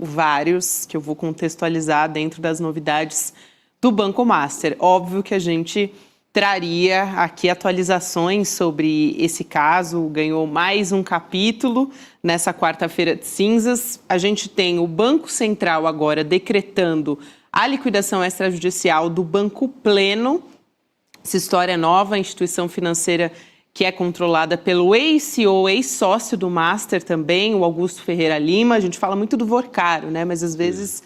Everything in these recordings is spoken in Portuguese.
vários que eu vou contextualizar dentro das novidades do Banco Master. Óbvio que a gente traria aqui atualizações sobre esse caso, ganhou mais um capítulo nessa quarta-feira de cinzas. A gente tem o Banco Central agora decretando a liquidação extrajudicial do Banco Pleno. Essa história nova, a instituição financeira que é controlada pelo ex-CEO, ex-sócio do Master também, o Augusto Ferreira Lima. A gente fala muito do Vorcaro, né? Mas às vezes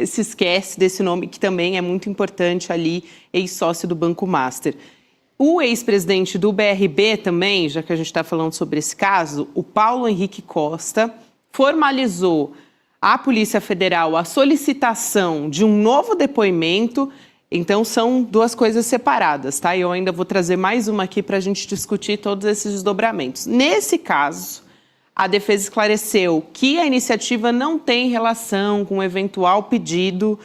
se esquece desse nome que também é muito importante ali, ex-sócio do Banco Master. O ex-presidente do BRB também, já que a gente está falando sobre esse caso, o Paulo Henrique Costa, formalizou à Polícia Federal a solicitação de um novo depoimento. Então, são duas coisas separadas, tá? E eu ainda vou trazer mais uma aqui para a gente discutir todos esses desdobramentos. Nesse caso, a defesa esclareceu que a iniciativa não tem relação com um eventual pedido,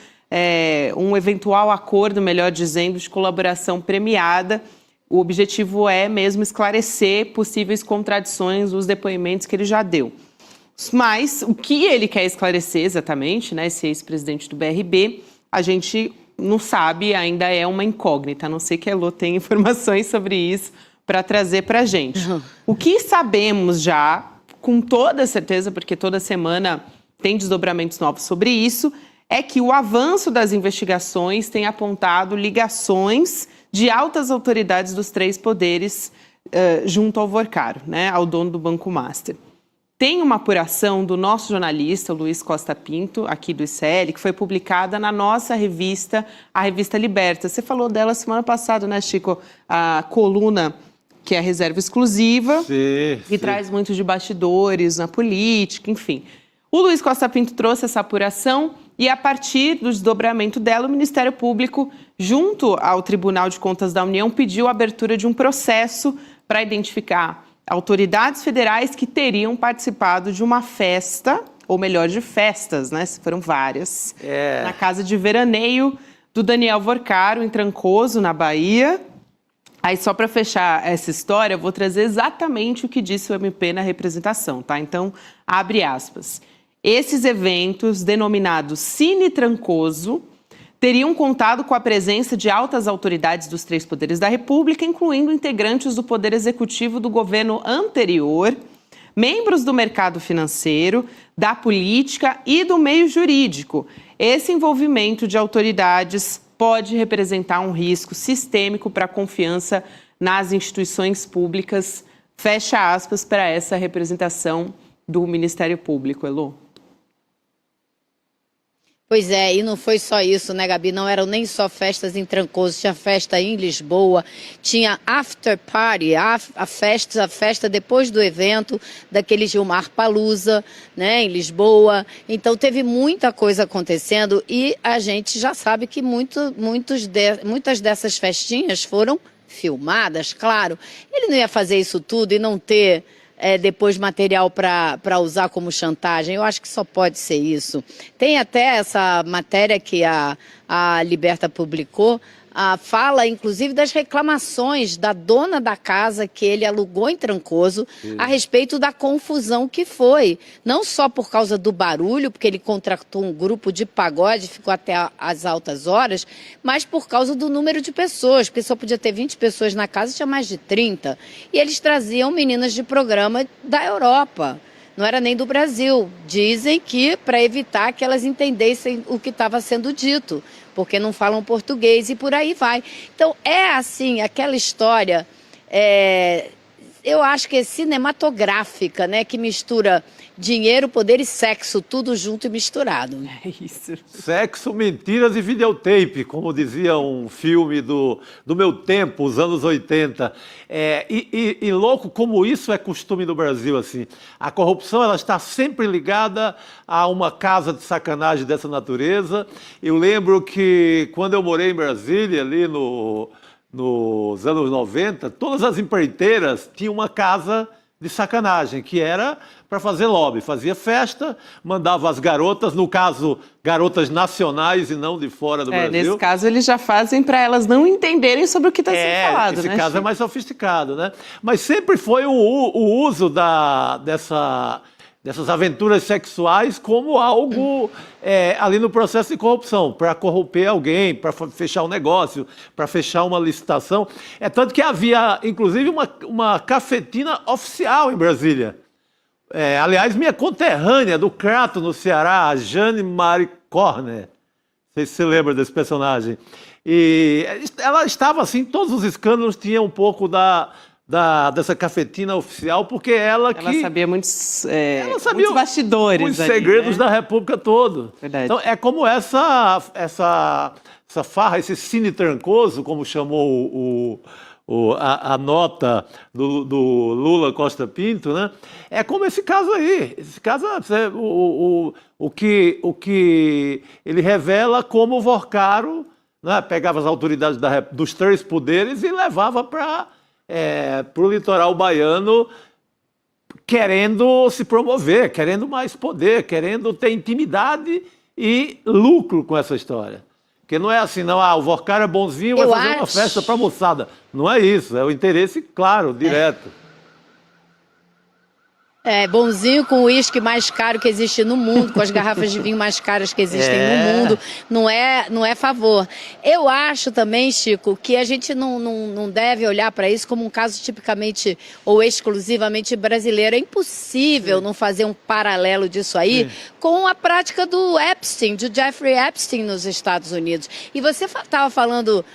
um eventual acordo, melhor dizendo, de colaboração premiada. O objetivo é mesmo esclarecer possíveis contradições dos depoimentos que ele já deu. Mas o que ele quer esclarecer exatamente, né, esse ex-presidente do BRB, a gente não sabe, ainda é uma incógnita, a não ser que a Elô tenha informações sobre isso para trazer para a gente. O que sabemos já, com toda certeza, porque toda semana tem desdobramentos novos sobre isso, é que o avanço das investigações tem apontado ligações de altas autoridades dos três poderes junto ao Vorcaro, né, ao dono do Banco Master. Tem uma apuração do nosso jornalista, Luiz Costa Pinto, aqui do ICL, que foi publicada na nossa revista, a revista Liberta. Você falou dela semana passada, né, Chico? A coluna que é a reserva exclusiva, que traz muito de bastidores na política, enfim. O Luiz Costa Pinto trouxe essa apuração e, a partir do desdobramento dela, o Ministério Público, junto ao Tribunal de Contas da União, pediu a abertura de um processo para identificar autoridades federais que teriam participado de uma festa, ou melhor, de festas, né? Foram várias, na casa de veraneio do Daniel Vorcaro, em Trancoso, na Bahia. Aí, só para fechar essa história, eu vou trazer exatamente o que disse o MP na representação, tá? Então, abre aspas. Esses eventos, denominados Cine Trancoso, teriam contado com a presença de altas autoridades dos três poderes da República, incluindo integrantes do Poder Executivo do governo anterior, membros do mercado financeiro, da política e do meio jurídico. Esse envolvimento de autoridades pode representar um risco sistêmico para a confiança nas instituições públicas. Fecha aspas para essa representação do Ministério Público, Elô. Pois é, e não foi só isso, né, Gabi? Não eram nem só festas em Trancoso, tinha festa em Lisboa, tinha after party, a festa depois do evento daquele Gilmar Palusa, né, em Lisboa. Então teve muita coisa acontecendo e a gente já sabe que muitas dessas festinhas foram filmadas, claro. Ele não ia fazer isso tudo e não ter depois material para usar como chantagem. Eu acho que só pode ser isso. Tem até essa matéria que a Liberta publicou, fala inclusive das reclamações da dona da casa que ele alugou em Trancoso a respeito da confusão que foi. Não só por causa do barulho, porque ele contratou um grupo de pagode, ficou até as altas horas, mas por causa do número de pessoas, porque só podia ter 20 pessoas na casa, tinha mais de 30. E eles traziam meninas de programa da Europa. Não era nem do Brasil. Dizem que para evitar que elas entendessem o que estava sendo dito, porque não falam português e por aí vai. Então, é assim, aquela história, eu acho que é cinematográfica, né, que mistura dinheiro, poder e sexo, tudo junto e misturado. É isso. Sexo, mentiras e videotape, como dizia um filme do meu tempo, os anos 80. E louco, como isso é costume no Brasil, assim. A corrupção, ela está sempre ligada a uma casa de sacanagem dessa natureza. Eu lembro que quando eu morei em Brasília, ali nos anos 90, todas as empreiteiras tinham uma casa de sacanagem, que era para fazer lobby. Fazia festa, mandava as garotas, no caso, garotas nacionais e não de fora do Brasil. Nesse caso, eles já fazem para elas não entenderem sobre o que está sendo falado, esse né? caso é mais sofisticado, né? Mas sempre foi o uso dessas aventuras sexuais como algo ali no processo de corrupção, para corromper alguém, para fechar um negócio, para fechar uma licitação. É tanto que havia, inclusive, uma cafetina oficial em Brasília. Aliás, minha conterrânea do Crato, no Ceará, a Jane Marie Corner. Não sei se você lembra desse personagem. E ela estava assim, todos os escândalos tinham um pouco dessa cafetina oficial, porque ela sabia muitos bastidores. Os segredos da República todo. Verdade. Então, é como essa farra, esse cine trancoso, como chamou a nota do Lula Costa Pinto, né? É como esse caso aí. Esse caso, o que ele revela como o Vorcaro, né, pegava as autoridades dos três poderes e levava para o litoral baiano, querendo se promover, querendo mais poder, querendo ter intimidade e lucro com essa história. Porque não é assim, não, o Vorcaro é bonzinho, vai fazer uma festa para a moçada. Não é isso, é o interesse claro, direto. Bonzinho com o uísque mais caro que existe no mundo, com as garrafas de vinho mais caras que existem no mundo, não é favor. Eu acho também, Chico, que a gente não deve olhar para isso como um caso tipicamente ou exclusivamente brasileiro. É impossível não fazer um paralelo disso aí com a prática do Epstein, do Jeffrey Epstein nos Estados Unidos. E você estava falando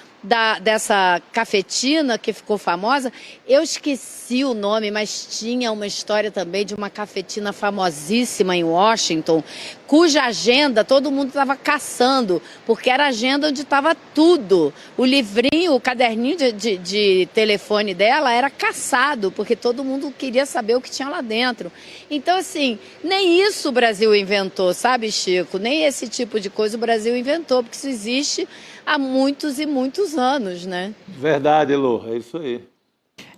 dessa cafetina que ficou famosa, eu esqueci o nome, mas tinha uma história também de uma cafetina famosíssima em Washington, cuja agenda todo mundo estava caçando, porque era a agenda onde estava tudo. O livrinho, o caderninho de telefone dela era caçado, porque todo mundo queria saber o que tinha lá dentro. Então, assim, nem isso o Brasil inventou, sabe, Chico? Nem esse tipo de coisa o Brasil inventou, porque isso existe há muitos e muitos anos, né? Verdade, Elô, é isso aí.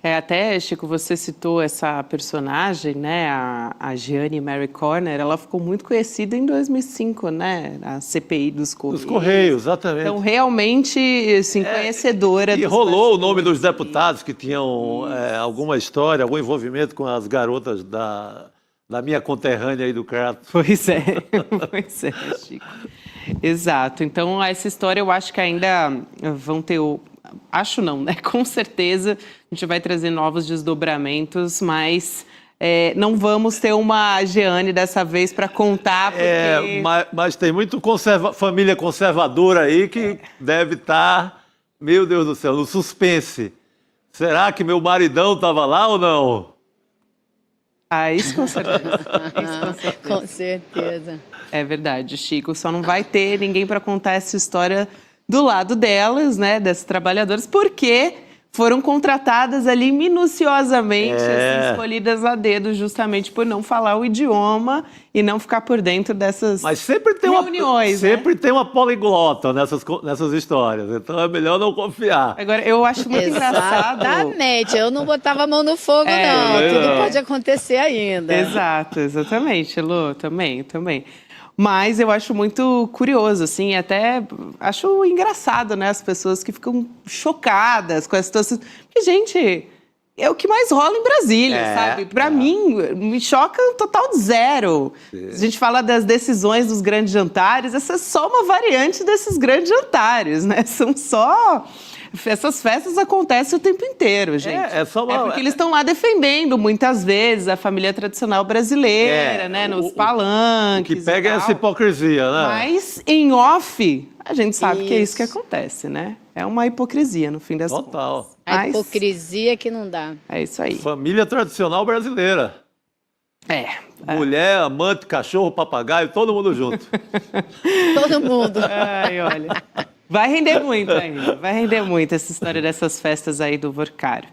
Até, Chico, você citou essa personagem, né, a Jane Marie Corner, ela ficou muito conhecida em 2005, né, a CPI dos Correios. Dos Correios, exatamente. Então, realmente, assim, conhecedora e rolou o nome dos deputados que tinham alguma história, algum envolvimento com as garotas da minha conterrânea aí do Crato. Pois é, Chico. Exato. Então, essa história eu acho que ainda vão ter... Acho não, né? Com certeza a gente vai trazer novos desdobramentos, mas não vamos ter uma Jeane dessa vez para contar, porque... Mas tem muito família conservadora aí que deve estar, meu Deus do céu, no suspense. Será que meu maridão estava lá ou não? Isso com certeza. Com certeza. É verdade, Chico. Só não vai ter ninguém para contar essa história do lado delas, né, dessas trabalhadoras, porque foram contratadas ali minuciosamente, assim, escolhidas a dedo, justamente por não falar o idioma e não ficar por dentro dessas Mas sempre tem reuniões, sempre tem uma poliglota nessas histórias, então é melhor não confiar. Agora, eu acho muito engraçado... Exatamente, eu não botava a mão no fogo, não. Tudo pode acontecer ainda. Exato, exatamente, Elô, também. Mas eu acho muito curioso, assim, até acho engraçado, né? As pessoas que ficam chocadas com essa situação. Porque, gente, é o que mais rola em Brasília, sabe? Para mim, me choca um total de zero. A gente fala das decisões dos grandes jantares, essa é só uma variante desses grandes jantares, né? São só... Essas festas acontecem o tempo inteiro, gente. Porque eles estão lá defendendo, muitas vezes, a família tradicional brasileira, né? Nos palanques. O que pega é essa hipocrisia, né? Mas, em off, a gente sabe que é isso que acontece, né? É uma hipocrisia, no fim das contas. Total. A hipocrisia que não dá. É isso aí. Família tradicional brasileira. Mulher, amante, cachorro, papagaio, todo mundo junto. Todo mundo. Ai, olha... Vai render muito ainda, vai render muito essa história dessas festas aí do Vorcaro.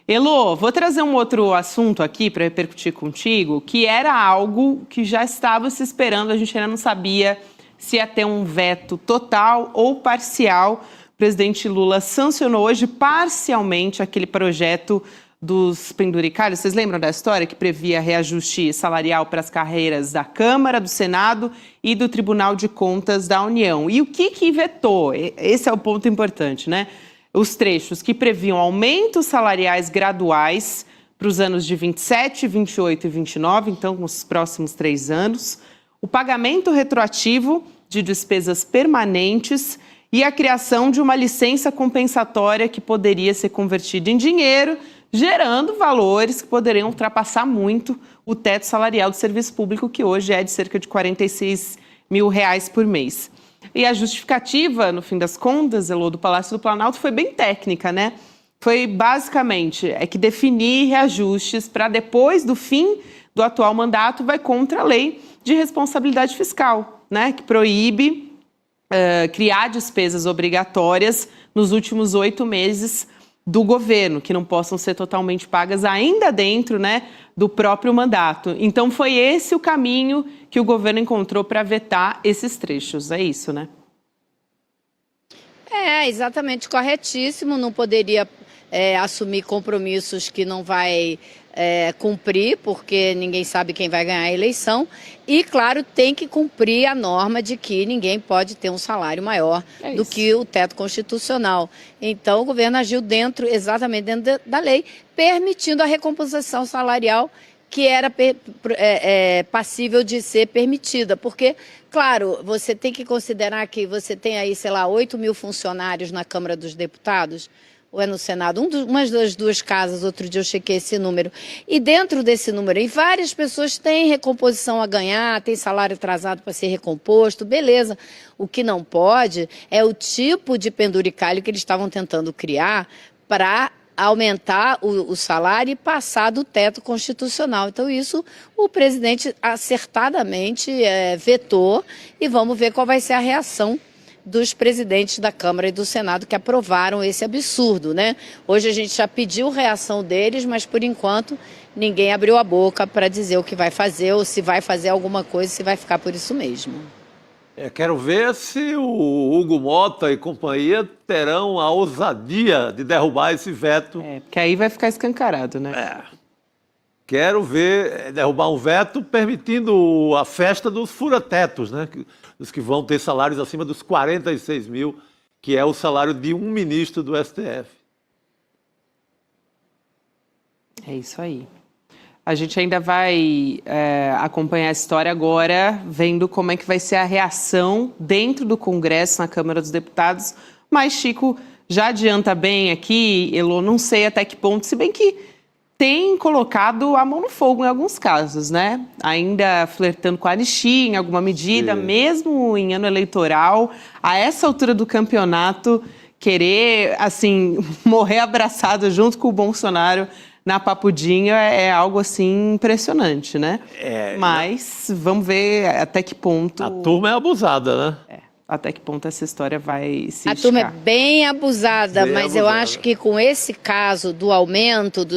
Elô, vou trazer um outro assunto aqui para repercutir contigo, que era algo que já estava se esperando, a gente ainda não sabia se ia ter um veto total ou parcial. O presidente Lula sancionou hoje parcialmente aquele projeto dos penduricalhos. Vocês lembram da história que previa reajuste salarial para as carreiras da Câmara, do Senado e do Tribunal de Contas da União? E o que vetou? Esse é o ponto importante, né? Os trechos que previam aumentos salariais graduais para os anos de 27, 28 e 29, então os próximos 3 anos, o pagamento retroativo de despesas permanentes e a criação de uma licença compensatória que poderia ser convertida em dinheiro, gerando valores que poderiam ultrapassar muito o teto salarial do serviço público, que hoje é de cerca de R$46 mil por mês. E a justificativa, no fim das contas, Elô, do Palácio do Planalto, foi bem técnica, né? Foi basicamente que definir reajustes para depois do fim do atual mandato vai contra a lei de responsabilidade fiscal, né? Que proíbe criar despesas obrigatórias nos últimos 8 meses do governo, que não possam ser totalmente pagas ainda dentro, né, do próprio mandato. Então foi esse o caminho que o governo encontrou para vetar esses trechos, é isso, né? É, exatamente, corretíssimo, não poderia assumir compromissos que não vai cumprir, porque ninguém sabe quem vai ganhar a eleição. E, claro, tem que cumprir a norma de que ninguém pode ter um salário maior do que o teto constitucional. Então, o governo agiu exatamente dentro da lei, permitindo a recomposição salarial que era passível de ser permitida. Porque, claro, você tem que considerar que você tem aí, sei lá, 8 mil funcionários na Câmara dos Deputados, ou é no Senado, uma das duas casas, outro dia eu chequei esse número, e dentro desse número aí, várias pessoas têm recomposição a ganhar, tem salário atrasado para ser recomposto, beleza. O que não pode é o tipo de penduricalho que eles estavam tentando criar para aumentar o salário e passar do teto constitucional. Então isso o presidente acertadamente vetou, e vamos ver qual vai ser a reação dos presidentes da Câmara e do Senado que aprovaram esse absurdo, né? Hoje a gente já pediu reação deles, mas por enquanto ninguém abriu a boca para dizer o que vai fazer, ou se vai fazer alguma coisa, se vai ficar por isso mesmo. Quero ver se o Hugo Mota e companhia terão a ousadia de derrubar esse veto. Porque aí vai ficar escancarado, né? Quero ver derrubar um veto permitindo a festa dos fura-tetos, né? Os que vão ter salários acima dos 46 mil, que é o salário de um ministro do STF. É isso aí. A gente ainda vai acompanhar a história agora, vendo como é que vai ser a reação dentro do Congresso, na Câmara dos Deputados. Mas, Chico, já adianta bem aqui, Elô, não sei até que ponto, se bem que tem colocado a mão no fogo em alguns casos, né? Ainda flertando com a anistia em alguma medida, mesmo em ano eleitoral, a essa altura do campeonato, querer, assim, morrer abraçado junto com o Bolsonaro na papudinha é algo, assim, impressionante, né? Mas vamos ver até que ponto... A turma é abusada, né? Até que ponto essa história vai se A turma é bem abusada, mas eu acho que com esse caso do aumento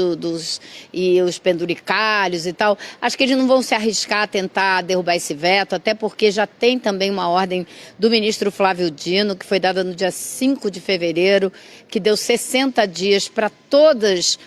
e os penduricalhos e tal, acho que eles não vão se arriscar a tentar derrubar esse veto, até porque já tem também uma ordem do ministro Flávio Dino, que foi dada no dia 5 de fevereiro, que deu 60 dias para todas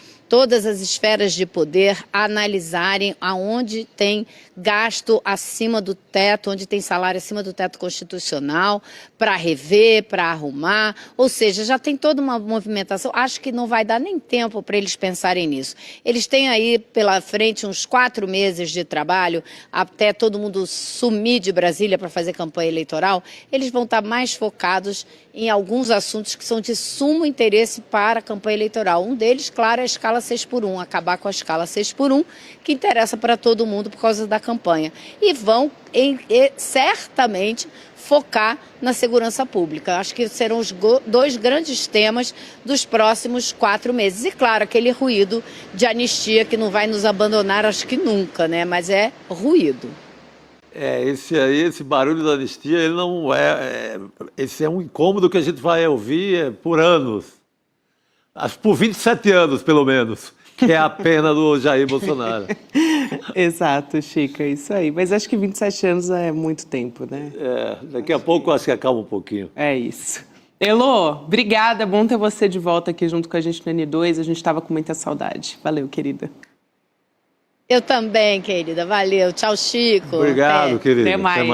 as esferas de poder analisarem aonde tem gasto acima do teto, onde tem salário acima do teto constitucional, para rever, para arrumar. Ou seja, já tem toda uma movimentação. Acho que não vai dar nem tempo para eles pensarem nisso. Eles têm aí pela frente uns 4 meses de trabalho, até todo mundo sumir de Brasília para fazer campanha eleitoral. Eles vão estar mais focados em alguns assuntos que são de sumo interesse para a campanha eleitoral. Um deles, claro, é a escala 6x1, acabar com a escala 6x1, que interessa para todo mundo por causa da campanha. E vão, certamente, focar na segurança pública. Acho que serão os 2 grandes temas dos próximos 4 meses. E, claro, aquele ruído de anistia que não vai nos abandonar, acho que nunca, né? Mas é ruído. Esse barulho da anistia, ele não esse é um incômodo que a gente vai ouvir por anos. Acho por 27 anos, pelo menos, que é a pena do Jair Bolsonaro. Exato, Chico, é isso aí. Mas acho que 27 anos é muito tempo, né? Daqui a pouco acho que acalma um pouquinho. É isso. Elô, obrigada, bom ter você de volta aqui junto com a gente no N2, a gente estava com muita saudade. Valeu, querida. Eu também, querida, valeu. Tchau, Chico. Obrigado, querida. Até mais.